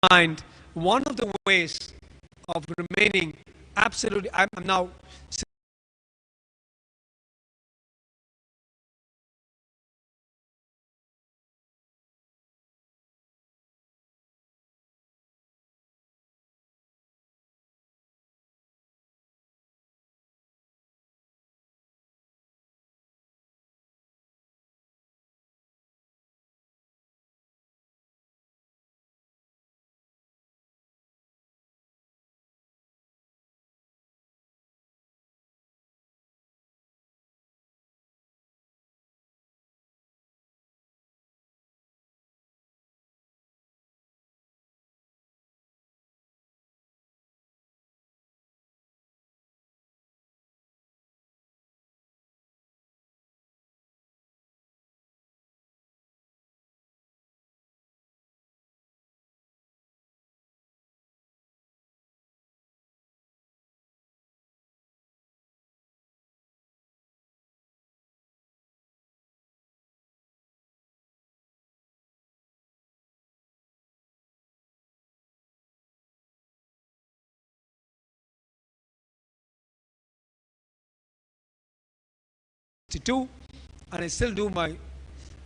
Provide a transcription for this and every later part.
mind, one of the ways of remaining absolutely, I'm now two, and I still do my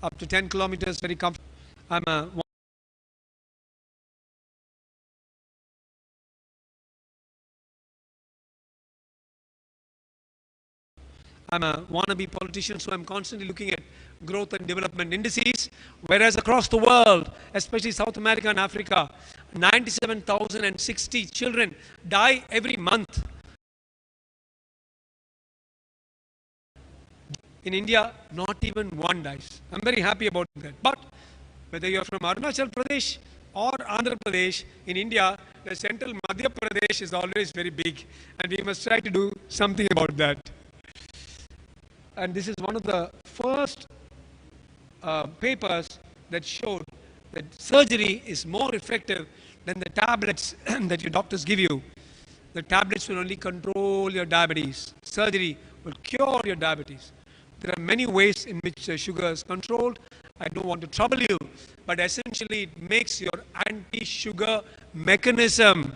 up to 10 kilometers very comfortable. I'm a I'm a wannabe politician, so I'm constantly looking at growth and development indices. Whereas across the world, especially South America and Africa, 97,060 children die every month. In India, not even one dies. I'm very happy about that. But whether you're from Arunachal Pradesh or Andhra Pradesh, in India, the central Madhya Pradesh is always very big, and we must try to do something about that. And this is one of the first papers that showed that surgery is more effective than the tablets that your doctors give you. The tablets will only control your diabetes. Surgery will cure your diabetes. There are many ways in which sugar is controlled. I don't want to trouble you, but essentially it makes your anti-sugar mechanism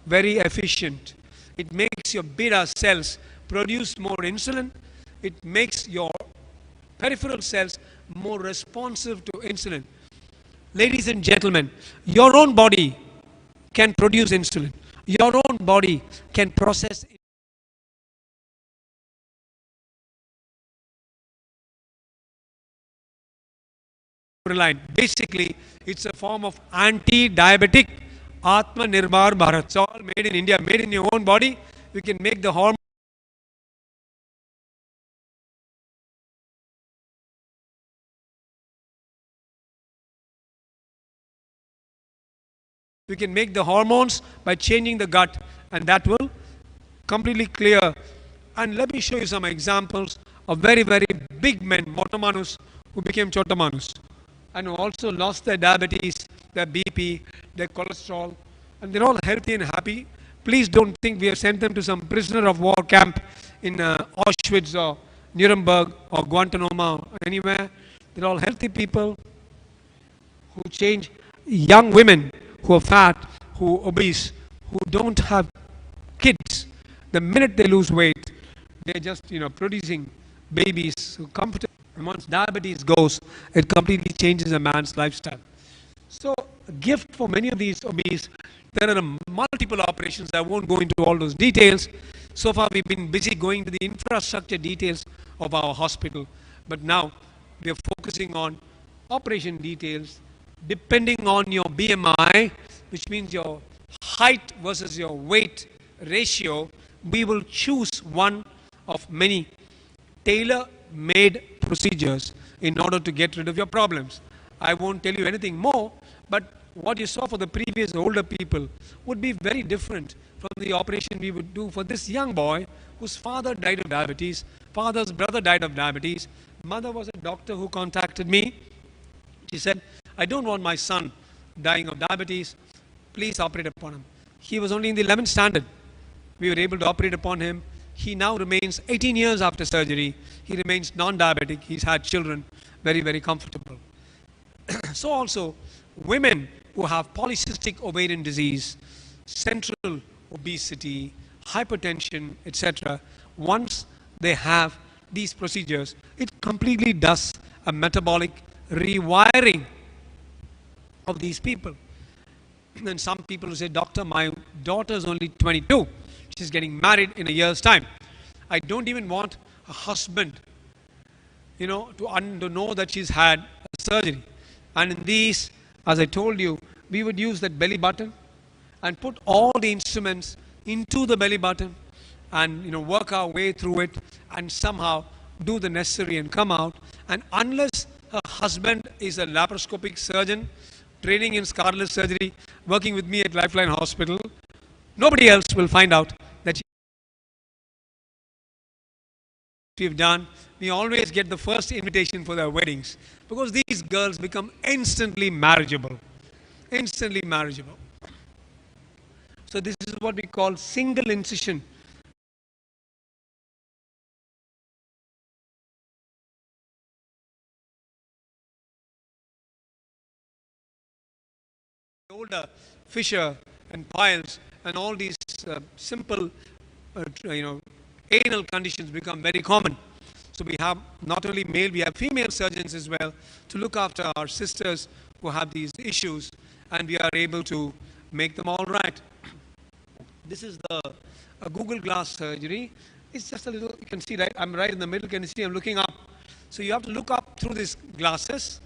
very efficient. It makes your beta cells produce more insulin. It makes your peripheral cells more responsive to insulin. Ladies and gentlemen, your own body can produce insulin. Your own body can process insulin. Basically, it's a form of anti-diabetic Atma Nirbhar Bharat. It's all made in India, made in your own body. You can make the hormone. You can make the hormones by changing the gut, and that will completely clear. And let me show you some examples of very, very big men, Motamanus, who became Chotamanus, and who also lost their diabetes, their BP, their cholesterol, and they're all healthy and happy. Please don't think we have sent them to some prisoner of war camp in Auschwitz or Nuremberg or Guantanamo or anywhere. They're all healthy people who change. Young women who are fat, who are obese, who don't have kids. The minute they lose weight, they're just producing babies who comfortable. And once diabetes goes, it completely changes a man's lifestyle. So, a gift for many of these obese. There are multiple operations. I won't go into all those details. So far, we've been busy going to the infrastructure details of our hospital, but now we are focusing on operation details. Depending on your BMI, which means your height versus your weight ratio, we will choose one of many tailor-made procedures in order to get rid of your problems. I won't tell you anything more, but what you saw for the previous older people would be very different from the operation we would do for this young boy whose father died of diabetes, father's brother died of diabetes, mother was a doctor who contacted me. She said, I don't want my son dying of diabetes. Please operate upon him. He was only in the 11th standard. We were able to operate upon him. He now remains 18 years after surgery. He remains non-diabetic. He's had children. Very, very comfortable. So also, women who have polycystic ovarian disease, central obesity, hypertension, etc., once they have these procedures, it completely does a metabolic rewiring of these people. And some people say, doctor, my daughter is only 22. She's getting married in a year's time. I don't even want a husband, to know that she's had a surgery. And in these, as I told you, we would use that belly button and put all the instruments into the belly button and work our way through it and somehow do the necessary and come out. And unless her husband is a laparoscopic surgeon training in scarlet surgery, working with me at Lifeline Hospital, nobody else will find out that we've done. We always get the first invitation for their weddings because these girls become instantly marriageable. Instantly marriageable. So this is what we call single incision. Older fissure and piles and all these simple, anal conditions become very common. So we have not only male, we have female surgeons as well to look after our sisters who have these issues, and we are able to make them all right. This is the Google Glass surgery. It's just a little, you can see, right? I'm right in the middle. Can you see? I'm looking up. So you have to look up through these glasses,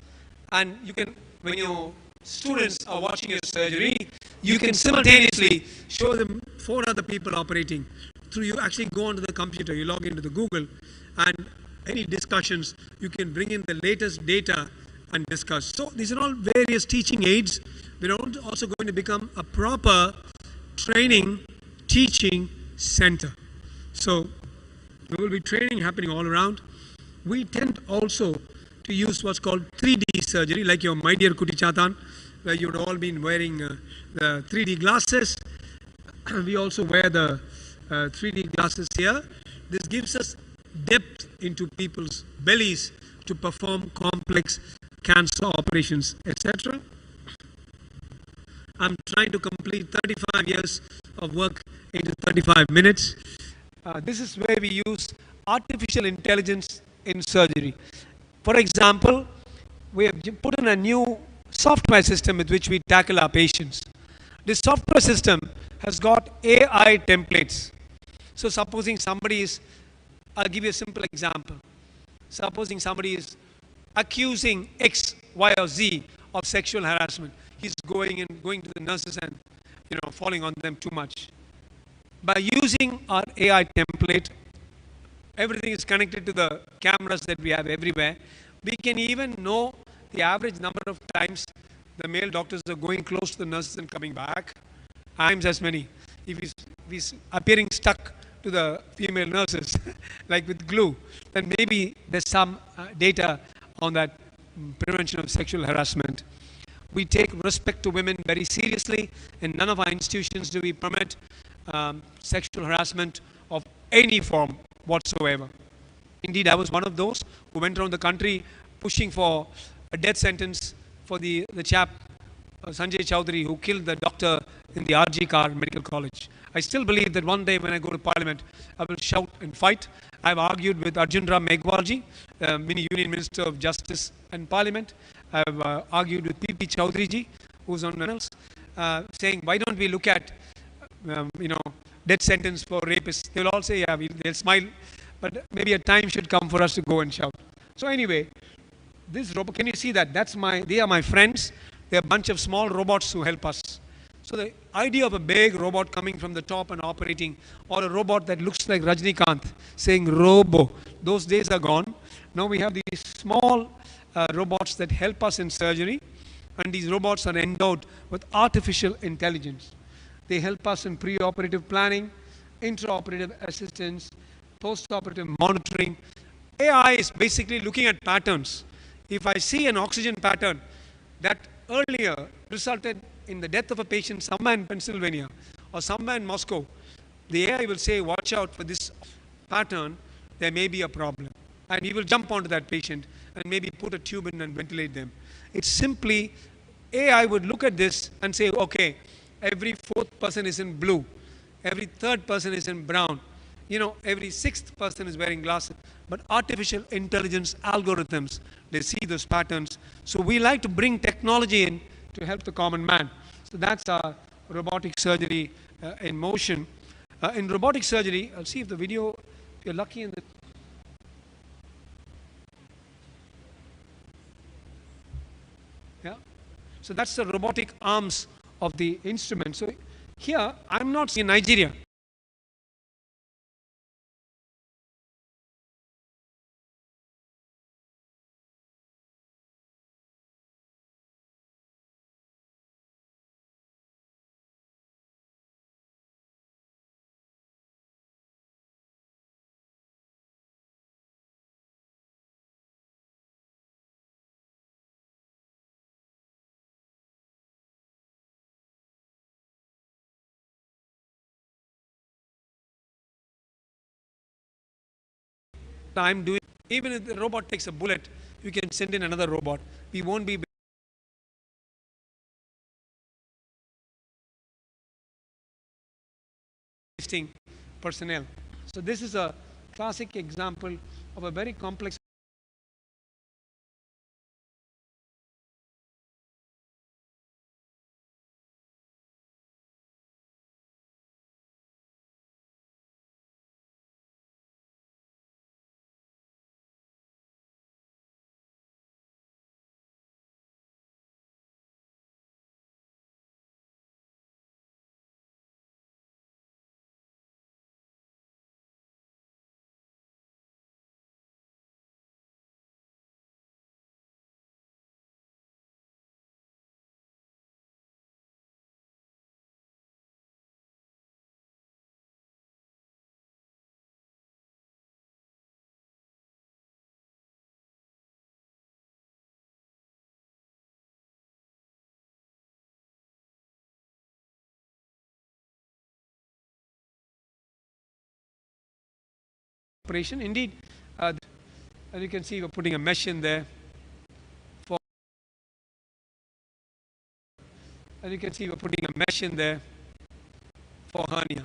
and you can, when your students are watching your surgery, you can simultaneously show them 4 other people operating. Through you actually go onto the computer, you log into the Google, and any discussions, you can bring in the latest data and discuss. So these are all various teaching aids. We're also going to become a proper training, teaching center. So there will be training happening all around. We tend also to use what's called 3D surgery, like your My Dear Kuti Chatan, where you've all been wearing the 3D glasses. We also wear the 3D glasses here. This gives us depth into people's bellies to perform complex cancer operations, etc. I'm trying to complete 35 years of work into 35 minutes. This is where we use artificial intelligence in surgery. For example, we have put in a new software system with which we tackle our patients. This software system has got AI templates. So supposing somebody is, I'll give you a simple example. Supposing somebody is accusing X, Y, or Z of sexual harassment. He's going to the nurses and falling on them too much. By using our AI template, everything is connected to the cameras that we have everywhere. We can even know the average number of times the male doctors are going close to the nurses and coming back. Times as many. If he's appearing stuck to the female nurses, like with glue, then maybe there's some data on that prevention of sexual harassment. We take respect to women very seriously. In none of our institutions do we permit sexual harassment of any form whatsoever. Indeed, I was one of those who went around the country pushing for a death sentence for the chap, Sanjay Chowdhury, who killed the doctor in the RG Car Medical College. I still believe that one day when I go to Parliament, I will shout and fight. I've argued with Arjun Ram Meghwalji, mini Union Minister of Justice and Parliament. I've argued with P.P. Chowdhury ji, who's on panels, saying, why don't we look at, death sentence for rapists? They'll all say, yeah, they'll smile, but maybe a time should come for us to go and shout. So anyway, this robot, can you see that? They are my friends. They're a bunch of small robots who help us. So the idea of a big robot coming from the top and operating, or a robot that looks like Rajnikant saying robo, those days are gone. Now we have these small robots that help us in surgery, and these robots are endowed with artificial intelligence. They help us in pre-operative planning, intraoperative assistance, post-operative monitoring. AI is basically looking at patterns. If I see an oxygen pattern that earlier resulted in the death of a patient somewhere in Pennsylvania or somewhere in Moscow, the AI will say, watch out for this pattern, there may be a problem. And he will jump onto that patient and maybe put a tube in and ventilate them. It's simply AI would look at this and say, okay, every fourth person is in blue, every third person is in brown, every sixth person is wearing glasses. But artificial intelligence algorithms, they see those patterns. So we like to bring technology in to help the common man. So that's robotic surgery in motion. In robotic surgery, I'll see if the video, if you're lucky in the. Yeah. So that's the robotic arms of the instrument. So here, I'm not in Nigeria. I'm doing, even if the robot takes a bullet, you can send in another robot. We won't be wasting personnel. So this is a classic example of a very complex. Operation. Indeed, as you can see, we're putting a mesh in there for. As you can see, we're putting a mesh in there for hernia.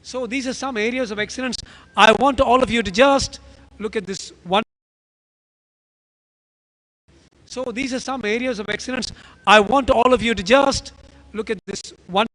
So these are some areas of excellence. I want all of you to just look at this one. So these are some areas of excellence. I want all of you to just look at this one.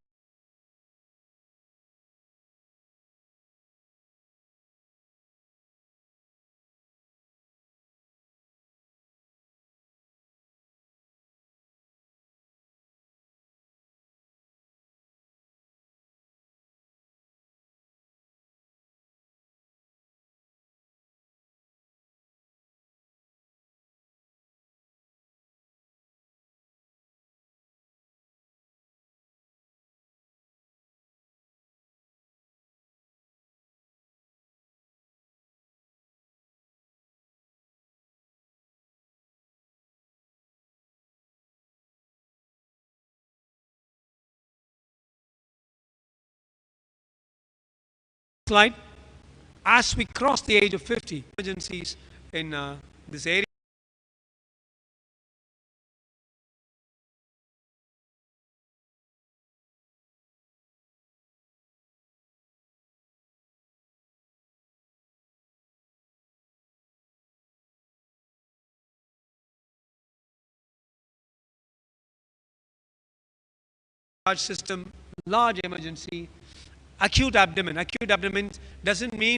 Slide. As we cross the age of 50, emergencies in this area. Large system, large emergency, acute abdomen. Acute abdomen doesn't mean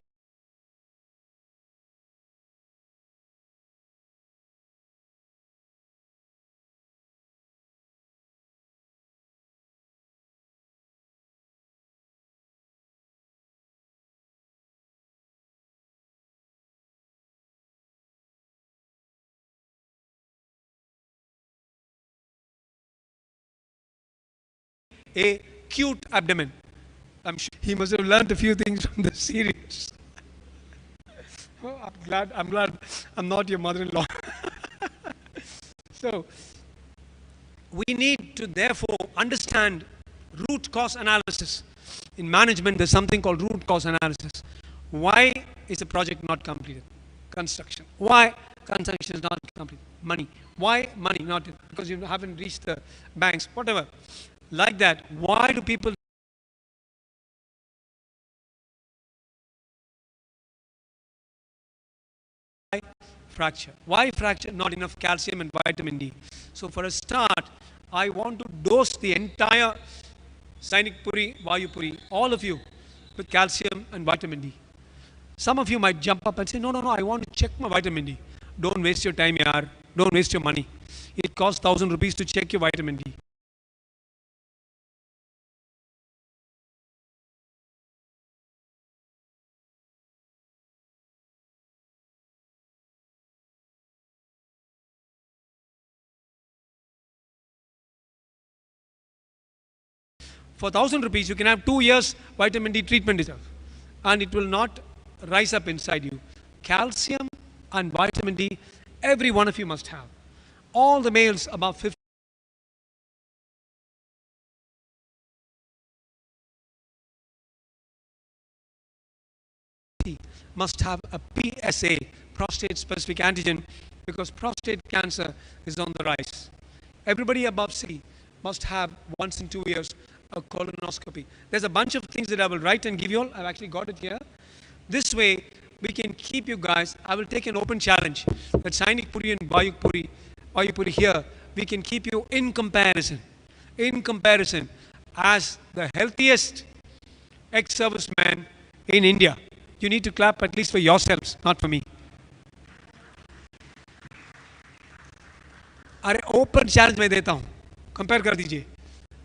a cute abdomen. I'm sure he must have learned a few things from the series. Oh, I'm glad I'm not your mother-in-law. So we need to therefore understand root cause analysis. In management, there's something called root cause analysis. Why is the project not completed? Construction. Why construction is not complete? Money. Why money not? Because you haven't reached the banks, whatever. Like that. Why do people fracture? Why fracture? Not enough calcium and vitamin D. So for a start, I want to dose the entire Sainik Puri, Vayu Puri, all of you, with calcium and vitamin D. Some of you might jump up and say, no, no, no, I want to check my vitamin D. Don't waste your time, yaar. Don't waste your money. It costs 1,000 rupees to check your vitamin D. For 1,000 rupees, you can have 2 years vitamin D treatment itself, and it will not rise up inside you. Calcium and vitamin D, every one of you must have. All the males above 50 must have a PSA, prostate specific antigen, because prostate cancer is on the rise. Everybody above 60 must have once in 2 years a colonoscopy. There's a bunch of things that I will write and give you all. I've actually got it here. This way, we can keep you guys. I will take an open challenge that Sainik Puri and Vayu Puri here, we can keep you in comparison as the healthiest ex-serviceman in India. You need to clap at least for yourselves, not for me. अरे open challenge मैं देता हूँ, compare कर दीजिए.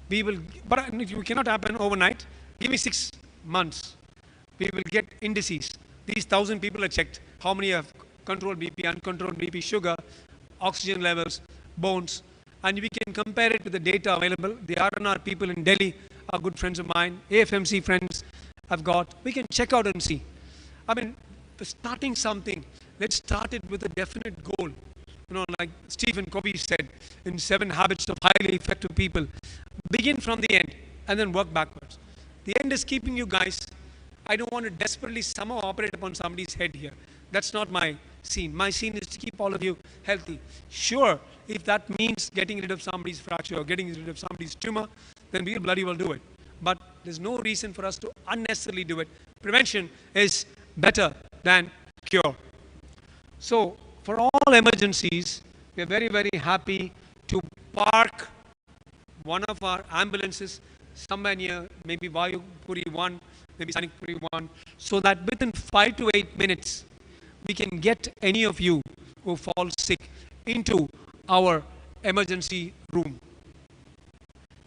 We will, but it cannot happen overnight. Give me 6 months. We will get indices. These 1,000 people are checked. How many have controlled BP, uncontrolled BP, sugar, oxygen levels, bones, and we can compare it with the data available. The R&R people in Delhi are good friends of mine. AFMC friends I've got. We can check out and see. I mean, starting something, let's start it with a definite goal. You know, like Stephen Covey said in 7 Habits of Highly Effective People, begin from the end and then work backwards. The end is keeping you guys. I don't want to desperately somehow operate upon somebody's head here. That's not my scene. My scene is to keep all of you healthy. Sure, if that means getting rid of somebody's fracture or getting rid of somebody's tumor, then we'll bloody well do it. But there's no reason for us to unnecessarily do it. Prevention is better than cure. So, for all emergencies, we are very, very happy to park one of our ambulances somewhere near maybe Vayu Puri 1, maybe Sainik Puri 1, so that within 5 to 8 minutes, we can get any of you who fall sick into our emergency room.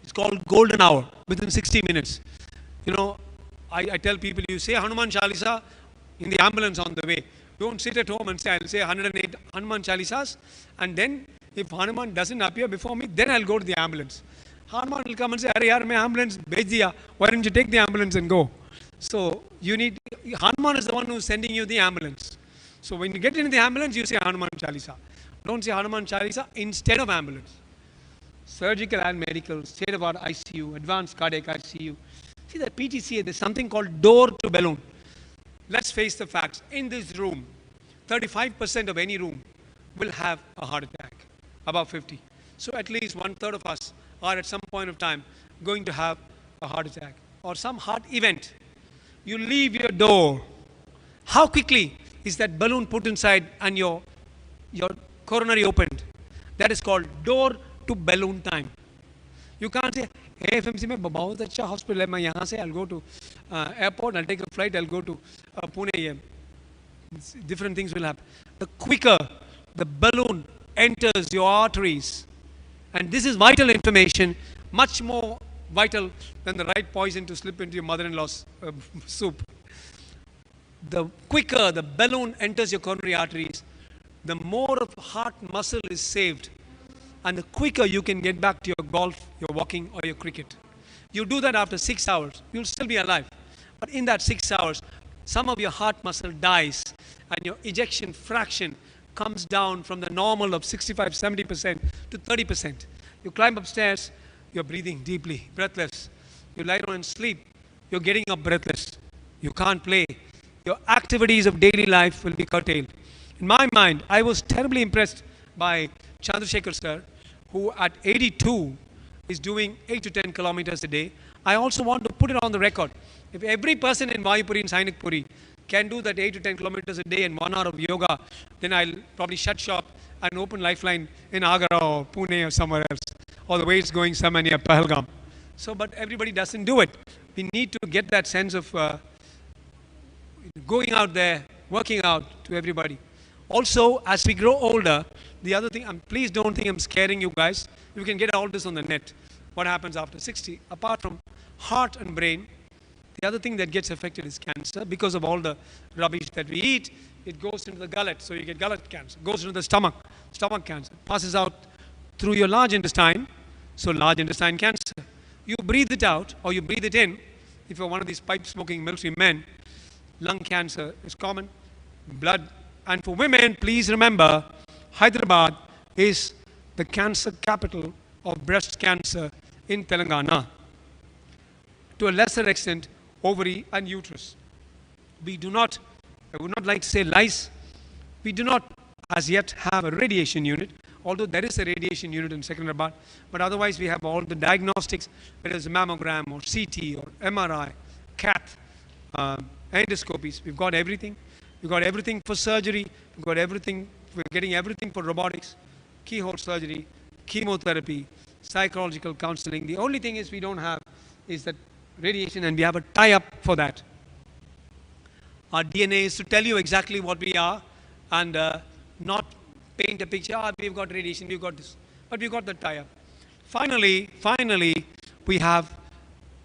It's called golden hour, within 60 minutes. You know, I tell people, you say Hanuman Chalisa in the ambulance on the way. Don't sit at home and say, I'll say 108 Hanuman Chalisas, and then if Hanuman doesn't appear before me, then I'll go to the ambulance. Hanuman will come and say, Arey yaar, main ambulance bhej diya. Why don't you take the ambulance and go? So you need, Hanuman is the one who's sending you the ambulance. So when you get into the ambulance, you say Hanuman Chalisa. Don't say Hanuman Chalisa instead of ambulance. Surgical and medical, state-of-art ICU, advanced cardiac ICU. See that PTCA, there's something called door to balloon. Let's face the facts. In this room, 35% of any room will have a heart attack, above 50. So at least 1/3 of us are at some point of time going to have a heart attack or some heart event. You leave your door. How quickly is that balloon put inside and your coronary opened? That is called door to balloon time. You can't say, hey, FMC mein bahut acha hospital hai, main yahan se I'll go to airport, I'll take a flight, I'll go to Pune. Different things will happen. The quicker the balloon enters your arteries, and this is vital information, much more vital than the right poison to slip into your mother-in-law's soup. The quicker the balloon enters your coronary arteries, the more of heart muscle is saved, and the quicker you can get back to your golf, your walking, or your cricket. You do that after 6 hours, you'll still be alive. But in that 6 hours, some of your heart muscle dies, and your ejection fraction comes down from the normal of 65, 70% to 30%. You climb upstairs, you're breathing deeply, breathless. You lie down and sleep, you're getting up breathless. You can't play. Your activities of daily life will be curtailed. In my mind, I was terribly impressed by Chandrasekhar sir, who at 82 is doing 8 to 10 kilometers a day. I also want to put it on the record. If every person in Vayupuri and Sainikpuri can do that 8 to 10 kilometers a day and 1 hour of yoga, then I'll probably shut shop and open Lifeline in Agra or Pune or somewhere else, or the way it's going somewhere near Pahalgam. So, but everybody doesn't do it. We need to get that sense of going out there, working out to everybody. Also, as we grow older, the other thing, please don't think I'm scaring you guys. You can get all this on the net. What happens after 60? Apart from heart and brain, the other thing that gets affected is cancer. Because of all the rubbish that we eat, it goes into the gullet, so you get gullet cancer. Goes into the stomach cancer. Passes out through your large intestine, so large intestine cancer. You breathe it out or you breathe it in. If you're one of these pipe-smoking military men, lung cancer is common. Blood. And for women, please remember, Hyderabad is the cancer capital of breast cancer in Telangana. To a lesser extent, ovary and uterus. We do not, I would not like to say lies, we do not as yet have a radiation unit, although there is a radiation unit in Secunderabad, but otherwise we have all the diagnostics, whether it's a mammogram or CT or MRI, cath, endoscopies. We've got everything. We've got everything for surgery. We've got everything. We're getting everything for robotics, keyhole surgery, chemotherapy, psychological counseling. The only thing is we don't have is that radiation, and we have a tie-up for that. Our DNA is to tell you exactly what we are and not paint a picture. We've got radiation, we've got this. But we've got the tie-up. Finally, we have,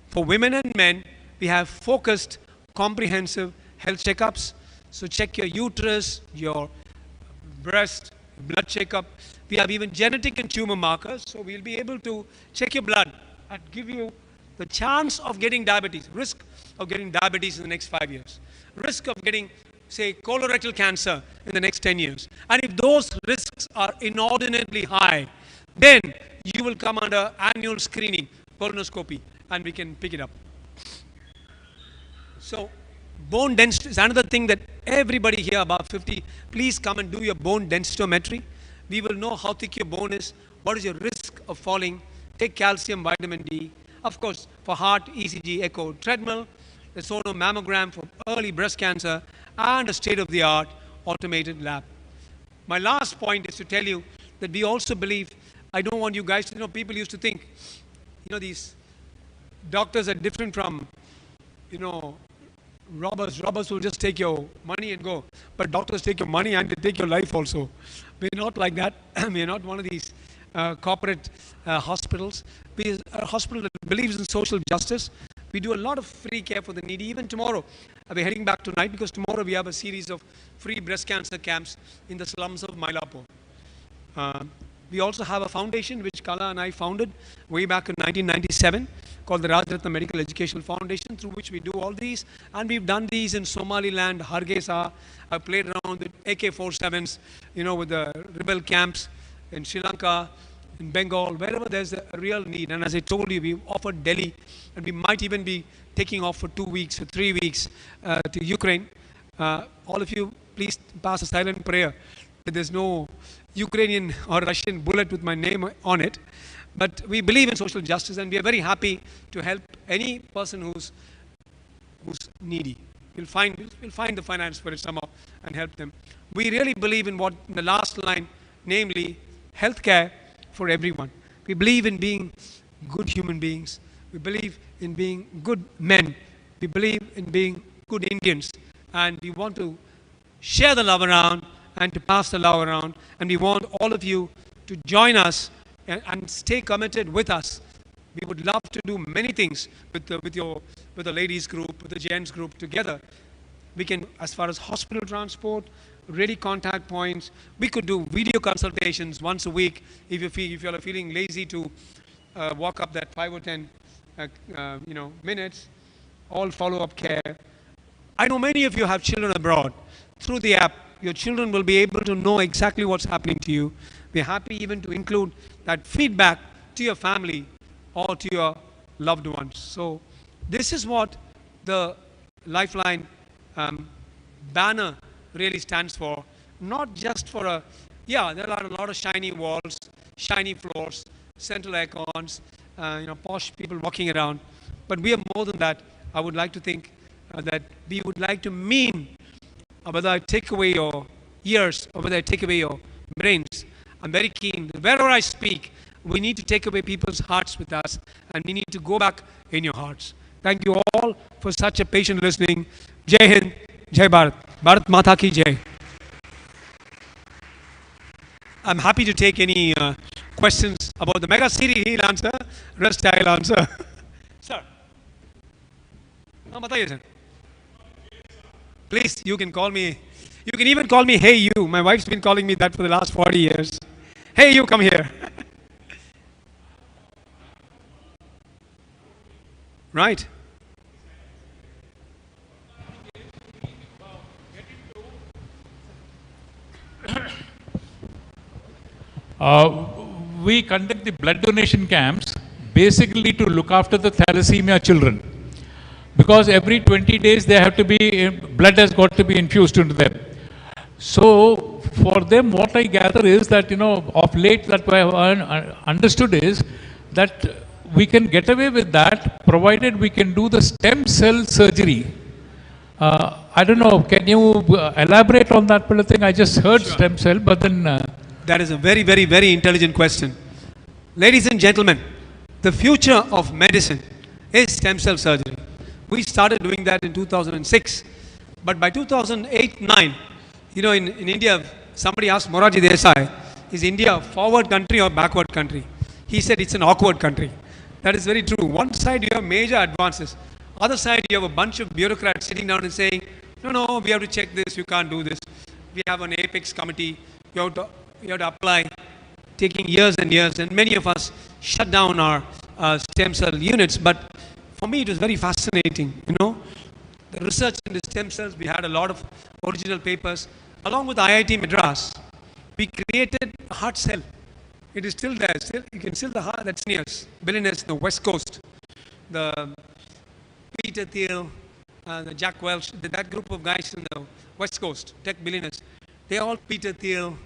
for women and men, we have focused, comprehensive health checkups. So check your uterus, your breast, blood checkup. We have even genetic and tumor markers. So we'll be able to check your blood and give you the chance of getting diabetes, risk of getting diabetes in the next 5 years, risk of getting, say, colorectal cancer in the next 10 years. And if those risks are inordinately high, then you will come under annual screening, colonoscopy, and we can pick it up. So bone density is another thing that everybody here above 50, please come and do your bone densitometry. We will know how thick your bone is, what is your risk of falling, take calcium, vitamin D. Of course, for heart, ECG, echo, treadmill, the sono mammogram for early breast cancer, and a state-of-the-art automated lab. My last point is to tell you that we also believe, I don't want you guys to, people used to think, these doctors are different from, robbers. Robbers will just take your money and go. But doctors take your money and they take your life also. We're not like that. We're not one of these corporate hospitals. We're a hospital that believes in social justice. We do a lot of free care for the needy. Even tomorrow, we're heading back tonight because tomorrow we have a series of free breast cancer camps in the slums of Mylapore. We also have a foundation which Kala and I founded way back in 1997 called the Rajratna Medical Educational Foundation, through which we do all these. And we've done these in Somaliland, Hargeisa. I've played around with AK-47s, with the rebel camps in Sri Lanka, in Bengal, wherever there's a real need. And as I told you, we've offered Delhi, and we might even be taking off for 2 weeks or 3 weeks to Ukraine. All of you, please pass a silent prayer that there's no Ukrainian or Russian bullet with my name on it. But we believe in social justice, and we are very happy to help any person who's needy. We'll find the finance for it somehow and help them. We really believe in what in the last line, namely healthcare for everyone. We believe in being good human beings. We believe in being good men. We believe in being good Indians, and we want to share the love around and to pass the love around. And we want all of you to join us and stay committed with us. We would love to do many things with the ladies group, with the gents group together. We can, as far as hospital transport, ready contact points. We could do video consultations once a week if you are feeling lazy to walk up that 5 or 10 minutes. All follow-up care. I know many of you have children abroad. Through the app, your children will be able to know exactly what's happening to you. We're happy even to include that feedback to your family or to your loved ones. So this is what the Lifeline um, banner really stands for. Not just for a, yeah, there are a lot of shiny walls, shiny floors, central air cons, posh people walking around. But we are more than that. I would like to think that we would like to mean whether I take away your ears or whether I take away your brains. I'm very keen. Wherever I speak, we need to take away people's hearts with us, and we need to go back in your hearts. Thank you all for such a patient listening. Jai Hind, Jai Bharat. Bharat Mata Ki Jai. I'm happy to take any questions about the mega series. He'll answer. Rest I'll answer. Sir. बताइए sir. Please, you can call me. You can even call me Hey You. My wife's been calling me that for the last 40 years. Hey You, come here. Right. We conduct the blood donation camps basically to look after the thalassemia children, because every 20 days they have to be, blood has got to be infused into them. So for them, what I gather is that, of late that I have understood is that we can get away with that provided we can do the stem cell surgery. I don't know, can you elaborate on that particular thing? I just heard Sure. stem cell, but then... That is a very, very, very intelligent question. Ladies and gentlemen, the future of medicine is stem cell surgery. We started doing that in 2006. But by 2008-9, in India, somebody asked Moraji Desai, is India a forward country or backward country? He said it's an awkward country. That is very true. One side you have major advances. Other side you have a bunch of bureaucrats sitting down and saying, no, we have to check this, you can't do this. We have an apex committee, you have to apply, taking years and years, and many of us shut down our stem cell units. But for me, it was very fascinating. The research in the stem cells, we had a lot of original papers. Along with IIT Madras, we created a heart cell. It is still there. You can still the heart that's near us, billionaires in the West Coast. The Peter Thiel, the Jack Welch, that group of guys in the West Coast, tech billionaires, they all Peter Thiel,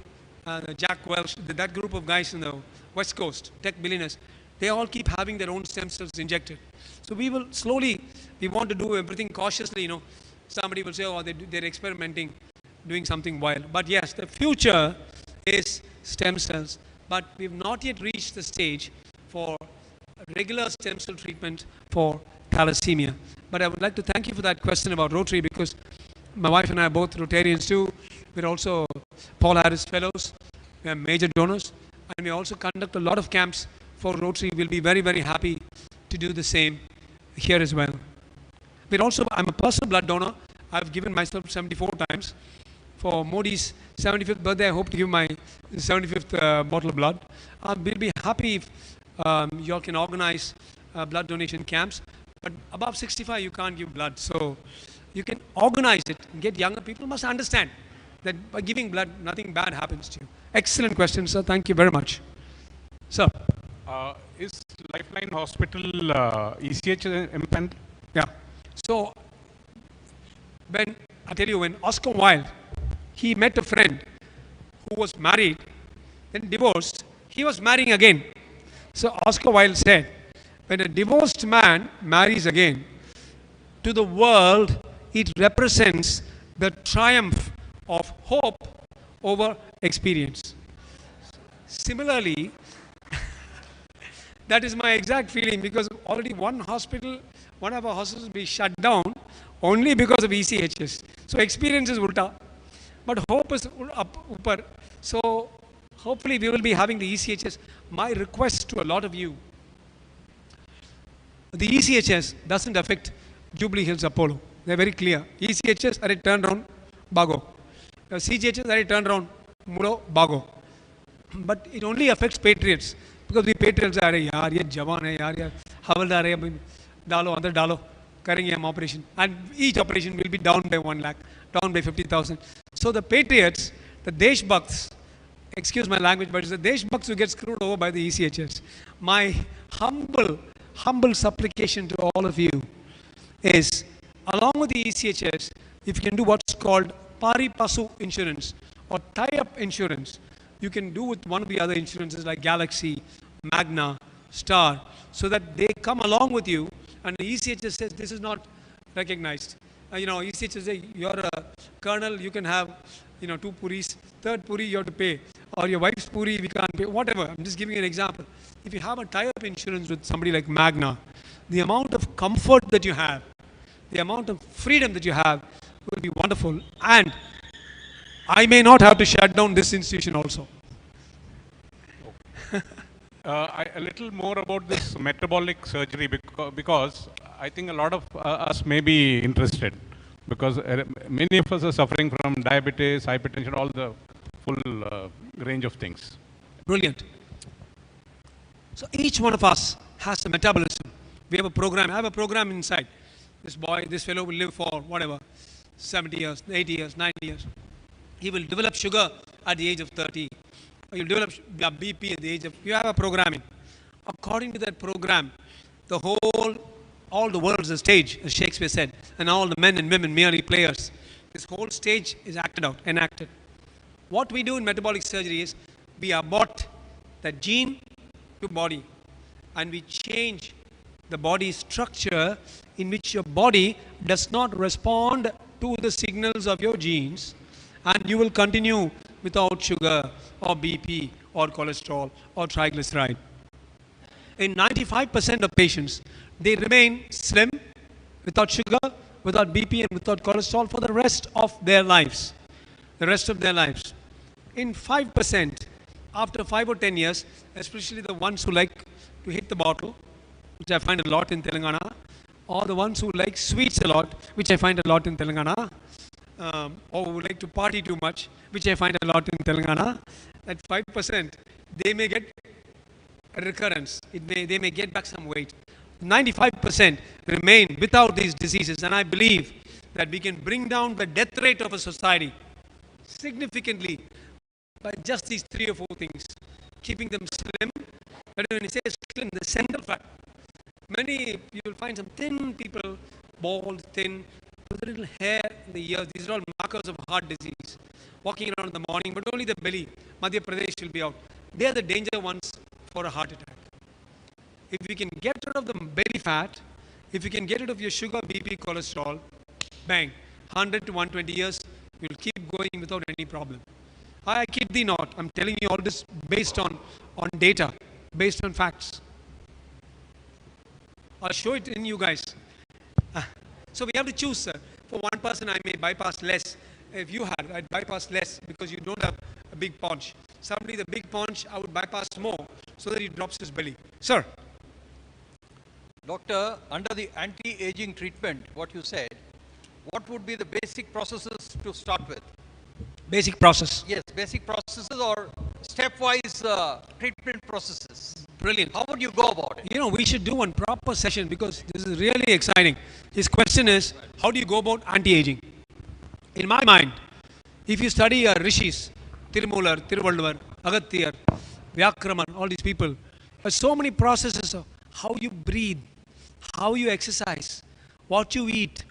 Jack Welch, that group of guys in the West Coast, tech billionaires, they all keep having their own stem cells injected. So we will slowly, we want to do everything cautiously, Somebody will say, oh, they're experimenting, doing something wild. But yes, the future is stem cells. But we've not yet reached the stage for regular stem cell treatment for thalassemia. But I would like to thank you for that question about Rotary, because my wife and I are both Rotarians too. We're also Paul Harris Fellows. We are major donors. And we also conduct a lot of camps for Rotary. We'll be very, very happy to do the same here as well. I'm a personal blood donor. I've given myself 74 times. For Modi's 75th birthday, I hope to give my 75th bottle of blood. We'll be happy if you all can organize blood donation camps. But above 65, you can't give blood. So you can organize it and get younger people. Must understand that by giving blood, nothing bad happens to you. Excellent question, sir. Thank you very much. Sir. Is Lifeline Hospital ECH impaneled? Yeah. So, when Oscar Wilde, he met a friend who was married, then divorced, he was marrying again. So Oscar Wilde said, when a divorced man marries again, to the world, it represents the triumph of hope over experience. Similarly, that is my exact feeling, because already one of our hospitals will be shut down only because of ECHS. So experience is ulta, but hope is upper. So hopefully we will be having the ECHS. My request to a lot of you, the ECHS doesn't affect Jubilee Hills Apollo. They're very clear. ECHS are turn around, bago. CGHS are turn around, mudo, bago. But it only affects patriots. Because we patriots are, yaar, ye jawan hai, yaar, ye havaldar hai, dalo, andar dalo, karenge hum operation. And each operation will be down by 1 lakh, down by 50,000. So the patriots, the Deshbhakts, excuse my language, but it's the Deshbhakts who get screwed over by the ECHS. My humble supplication to all of you is, along with the ECHS, if you can do what's called pari pasu insurance or tie-up insurance, you can do with one of the other insurances like Galaxy, Magna, Star, so that they come along with you, and the ECHS says this is not recognized. ECHS say you're a colonel, you can have, two puris, third puri you have to pay, or your wife's puri we can't pay, whatever. I'm just giving you an example. If you have a tie-up insurance with somebody like Magna, the amount of comfort that you have, the amount of freedom that you have will be wonderful. And I may not have to shut down this institution also. A little more about this metabolic surgery, because I think a lot of us may be interested, because many of us are suffering from diabetes, hypertension, all the full range of things. Brilliant. So each one of us has a metabolism. We have a program. I have a program inside. This fellow will live for whatever, 70 years, 80 years, 90 years. He will develop sugar at the age of 30. You'll develop BP at the age of, you have a programming. According to that program, all the world's a stage, as Shakespeare said, and all the men and women merely players. This whole stage is enacted. What we do in metabolic surgery is, we abort that gene to body, and we change the body structure in which your body does not respond to the signals of your genes, and you will continue without sugar or BP or cholesterol or triglyceride. In 95% of patients, they remain slim, without sugar, without BP and without cholesterol for the rest of their lives. The rest of their lives. In 5%, after 5 or 10 years, especially the ones who like to hit the bottle, which I find a lot in Telangana, or the ones who like sweets a lot, which I find a lot in Telangana, or who like to party too much, which I find a lot in Telangana, at 5%, they may get a recurrence. They may get back some weight. 95% remain without these diseases, and I believe that we can bring down the death rate of a society significantly by just these 3 or 4 things. Keeping them slim, but when you say slim, the central fat. Many, you will find some thin people, bald, thin, with a little hair in the ears. These are all markers of heart disease. Walking around in the morning, but only the belly, Madhya Pradesh will be out. They are the danger ones for a heart attack. If we can get rid of the belly fat, if you can get rid of your sugar, BP, cholesterol, bang, 100 to 120 years, you'll keep going without any problem. I kid thee not. I'm telling you all this based on data, based on facts. I'll show it in you guys. So we have to choose, sir. For one person, I may bypass less. If you had, I'd bypass less because you don't have a big paunch. Somebody the big paunch, I would bypass more so that he drops his belly. Sir. Doctor, under the anti-aging treatment, what you said, what would be the basic processes to start with? Basic process. Yes, basic processes or stepwise treatment processes. Brilliant. How would you go about it? We should do one proper session because this is really exciting. His question is, how do you go about anti-aging? In my mind, if you study rishis, Tirumalar, Tiruvalluvar, Agathiyar, Vyakraman, all these people, there's so many processes of how you breathe, how you exercise, what you eat.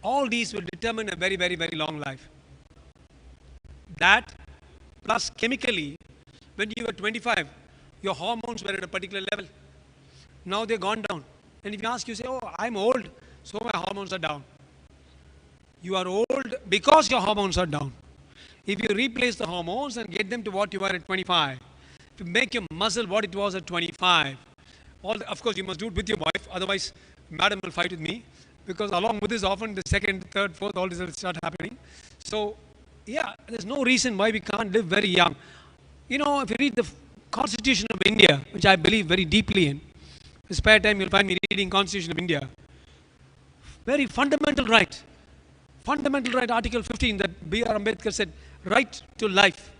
All these will determine a very, very, very long life. That plus chemically, when you were 25, your hormones were at a particular level. Now they're gone down. And if you ask, you say, oh, I'm old, so my hormones are down. You are old because your hormones are down. If you replace the hormones and get them to what you were at 25, if you make your muscle what it was at 25, of course you must do it with your wife, otherwise madam will fight with me, because along with this often the second, third, fourth, all this will start happening. So yeah, there's no reason why we can't live very young. If you read the Constitution of India, which I believe very deeply in spare time you'll find me reading Constitution of India. Very fundamental right, Article 15 that B.R. Ambedkar said, right to life.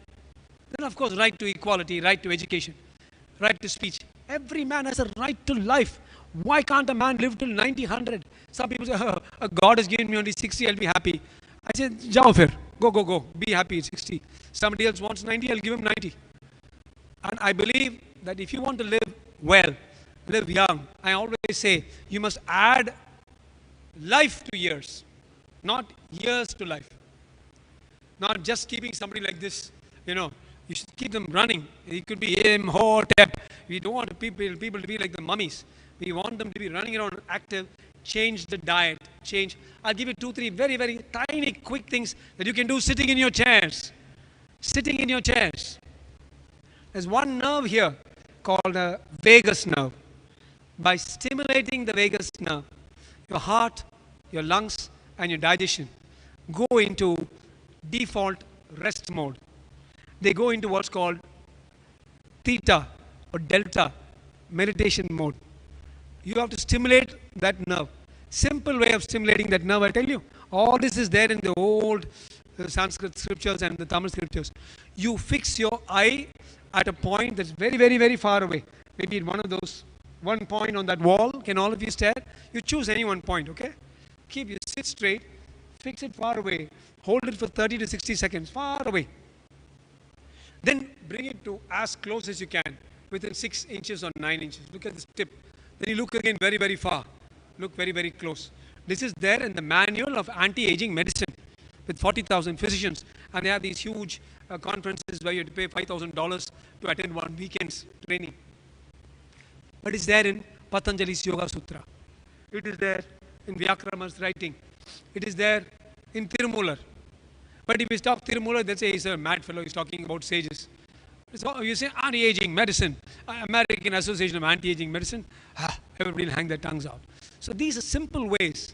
Then of course right to equality, right to education, right to speech. Every man has a right to life. Why can't a man live till 90, 100? Some people say, God has given me only 60, I'll be happy. I said, jao fir. Go, go, go. Be happy at 60. Somebody else wants 90, I'll give him 90. And I believe that if you want to live well, live young, I always say you must add life to years, not years to life. Not just keeping somebody like this, you should keep them running. It could be Imhotep. We don't want people to be like the mummies. We want them to be running around active. Change the diet. Change. I'll give you 2, 3 very, very tiny, quick things that you can do sitting in your chairs. Sitting in your chairs. There's one nerve here called the vagus nerve. By stimulating the vagus nerve, your heart, your lungs, and your digestion go into default rest mode. They go into what's called theta or delta meditation mode. You have to stimulate that nerve. Simple way of stimulating that nerve, I tell you. All this is there in the old Sanskrit scriptures and the Tamil scriptures. You fix your eye at a point that's very, very, very far away. Maybe at one point on that wall. Can all of you stare? You choose any one point, okay? You sit straight, fix it far away, hold it for 30 to 60 seconds, far away. Then bring it to as close as you can, within 6 inches or 9 inches. Look at this tip. Then you look again very, very far. Look very, very close. This is there in the manual of anti-aging medicine with 40,000 physicians. And they have these huge conferences where you have to pay $5,000 to attend one weekend's training. But it's there in Patanjali's Yoga Sutra. It is there in Vyakrama's writing. It is there in Tirumular. But if we talk Tirumular, they'll say he's a mad fellow, he's talking about sages. So you say anti-aging medicine, American Association of Anti-Aging Medicine, everybody will hang their tongues out. So these are simple ways.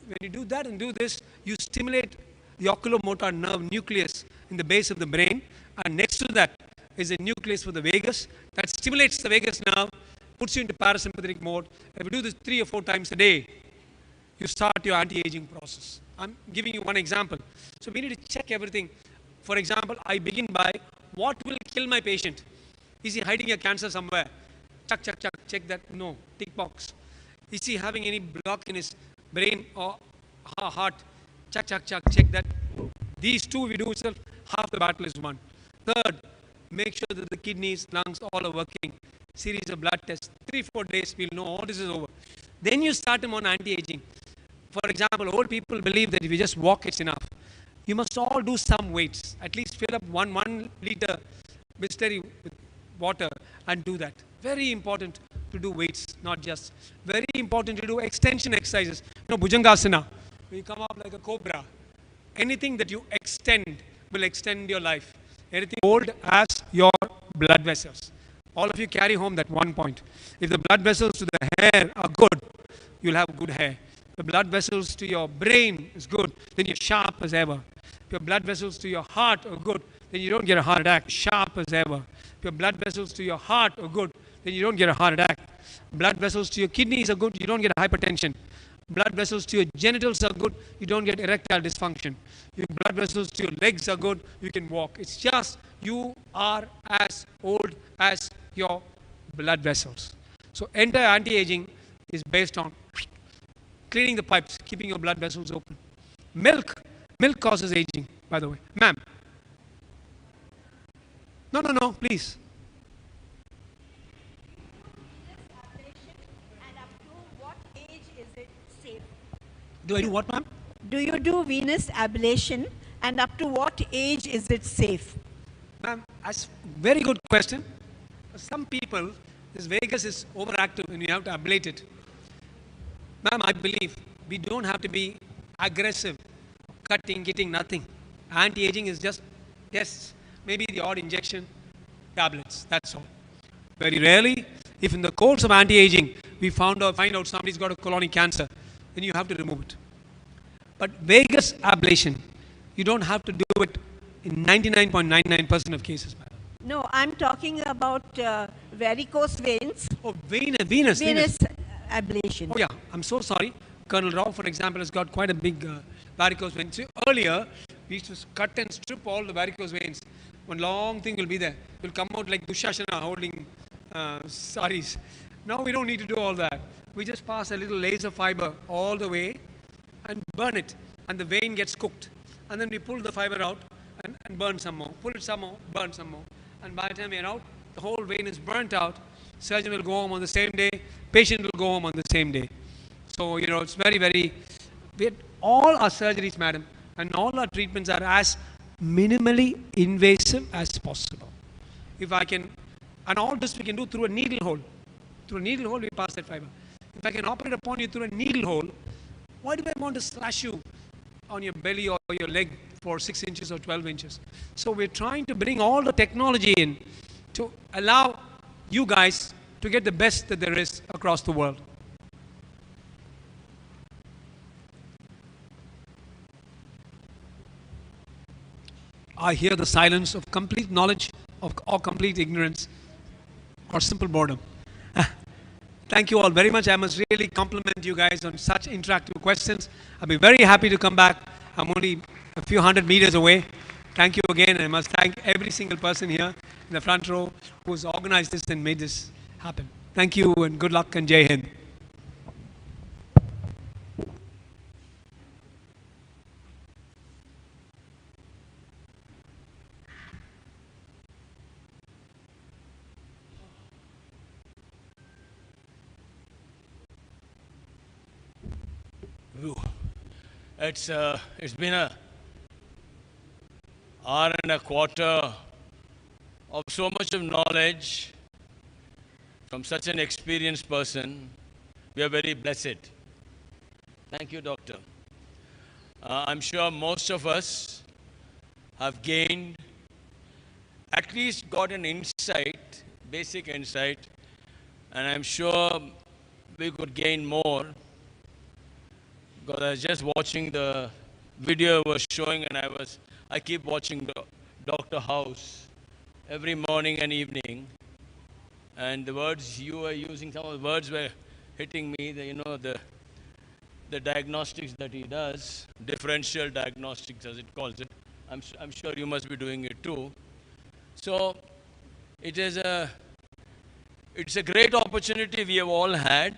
When you do that and do this, you stimulate the oculomotor nerve nucleus in the base of the brain, and next to that is a nucleus for the vagus that stimulates the vagus nerve, puts you into parasympathetic mode. If you do this 3 or 4 times a day, you start your anti-aging process. I'm giving you one example. So we need to check everything. For example, I begin by, what will kill my patient? Is he hiding a cancer somewhere? Chuck, check that. No, tick box. Is he having any block in his brain or heart? Chuck, check that. These 2 we do itself, half the battle is won. Third, make sure that the kidneys, lungs, all are working. Series of blood tests. 3-4 days, we'll know all this is over. Then you start him on anti-aging. For example, old people believe that if you just walk, it's enough. You must all do some weights. At least fill up 1 liter bisteri with water and do that. Very important to do weights, not just. Very important to do extension exercises. Bhujangasana. You come up like a cobra. Anything that you extend will extend your life. Anything old as your blood vessels. All of you carry home that one point. If the blood vessels to the hair are good, you'll have good hair. The blood vessels to your brain is good, then you're sharp as ever. If your blood vessels to your heart are good, then you don't get a heart attack, sharp as ever. If your blood vessels to your heart are good, then you don't get a heart attack. Blood vessels to your kidneys are good, you don't get hypertension. Blood vessels to your genitals are good, you don't get erectile dysfunction. Your blood vessels to your legs are good, you can walk. It's just you are as old as your blood vessels. So entire anti-aging is based on cleaning the pipes, keeping your blood vessels open. Milk causes aging, by the way. Ma'am. No, please. And up to what age is it safe? Do I do what, ma'am? Do you do venous ablation, and up to what age is it safe? Ma'am, that's very good question. Some people, this vagus is overactive and you have to ablate it. Ma'am, I believe we don't have to be aggressive, cutting, getting nothing. Anti-aging is just tests, maybe the odd injection, tablets, that's all. Very rarely, if in the course of anti-aging, we find out somebody's got a colonic cancer, then you have to remove it. But vagus ablation, you don't have to do it in 99.99% of cases, madam. No, I'm talking about varicose veins. Oh, venous. Ablation. Oh yeah, I'm so sorry. Colonel Rao, for example, has got quite a big varicose vein. So earlier, we used to cut and strip all the varicose veins. One long thing will be there. It will come out like Dushashana holding saris. Now we don't need to do all that. We just pass a little laser fiber all the way and burn it, and the vein gets cooked. and then we pull the fiber out and burn some more. Pull it some more, burn some more. And by the time we're out, the whole vein is burnt out. Surgeon will go home on the same day. Patient will go home on the same day. So, it's very, very, all our surgeries, madam, and all our treatments are as minimally invasive as possible. If I can, and all this we can do through a needle hole. Through a needle hole, we pass that fiber. If I can operate upon you through a needle hole, why do I want to slash you on your belly or your leg for 6 inches or 12 inches? So we're trying to bring all the technology in to allow you guys to get the best that there is across the world. I hear the silence of complete knowledge or complete ignorance or simple boredom. Thank you all very much. I must really compliment you guys on such interactive questions. I'll be very happy to come back. I'm only a few hundred meters away. Thank you again, and I must thank every single person here in the front row who's organized this and made this happen. Thank you, and good luck, and Jai Hind. It's been an hour and a quarter of so much of knowledge from such an experienced person. We are very blessed. Thank you, Doctor. I'm sure most of us have gained, at least got an insight, basic insight, and I'm sure we could gain more. Because I was just watching the video was showing, and I keep watching the Dr. House every morning and evening. And the words you were using, some of the words were hitting me, the diagnostics that he does, differential diagnostics as it calls it. I'm sure you must be doing it too. So it's a great opportunity we have all had.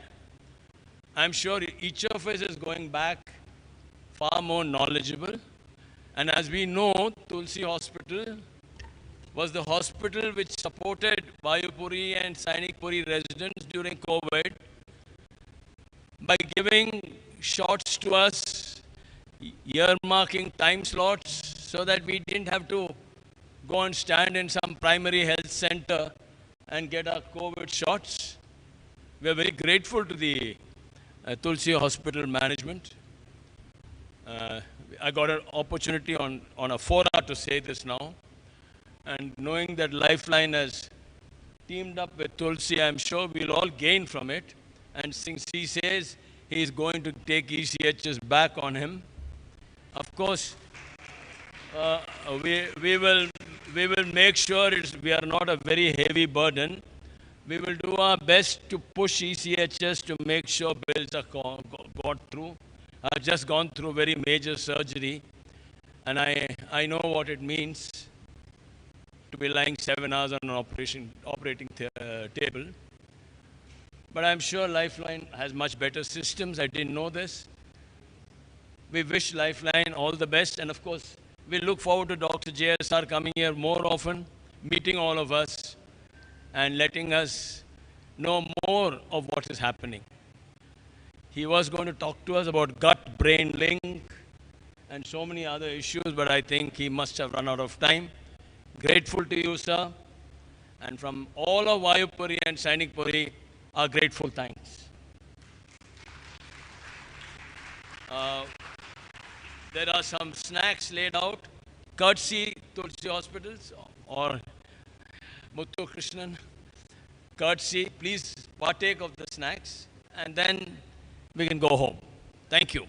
I'm sure each of us is going back far more knowledgeable. And as we know, Tulasi Hospital was the hospital which supported Vayupuri and Sainikpuri residents during COVID by giving shots to us, earmarking time slots so that we didn't have to go and stand in some primary health center and get our COVID shots. We are very grateful to the Tulasi Hospital management. I got an opportunity on a fora to say this now. And knowing that Lifeline has teamed up with Tulasi, I'm sure we'll all gain from it. And since he says he's going to take ECHS back on him, of course, we will make sure we are not a very heavy burden. We will do our best to push ECHS to make sure bills are got through. I've just gone through very major surgery, and I know what it means to be lying 7 hours on an operating table. But I'm sure Lifeline has much better systems. I didn't know this. We wish Lifeline all the best, and of course, we look forward to Dr. J.S.R. coming here more often, meeting all of us, and letting us know more of what is happening. He was going to talk to us about gut-brain link and so many other issues, but I think he must have run out of time. Grateful to you, sir. And from all of Vayupuri and Sainikpuri, our grateful thanks. There are some snacks laid out, courtesy Tulasi Hospitals or Muthu Krishnan, courtesy. Please partake of the snacks, and then we can go home. Thank you.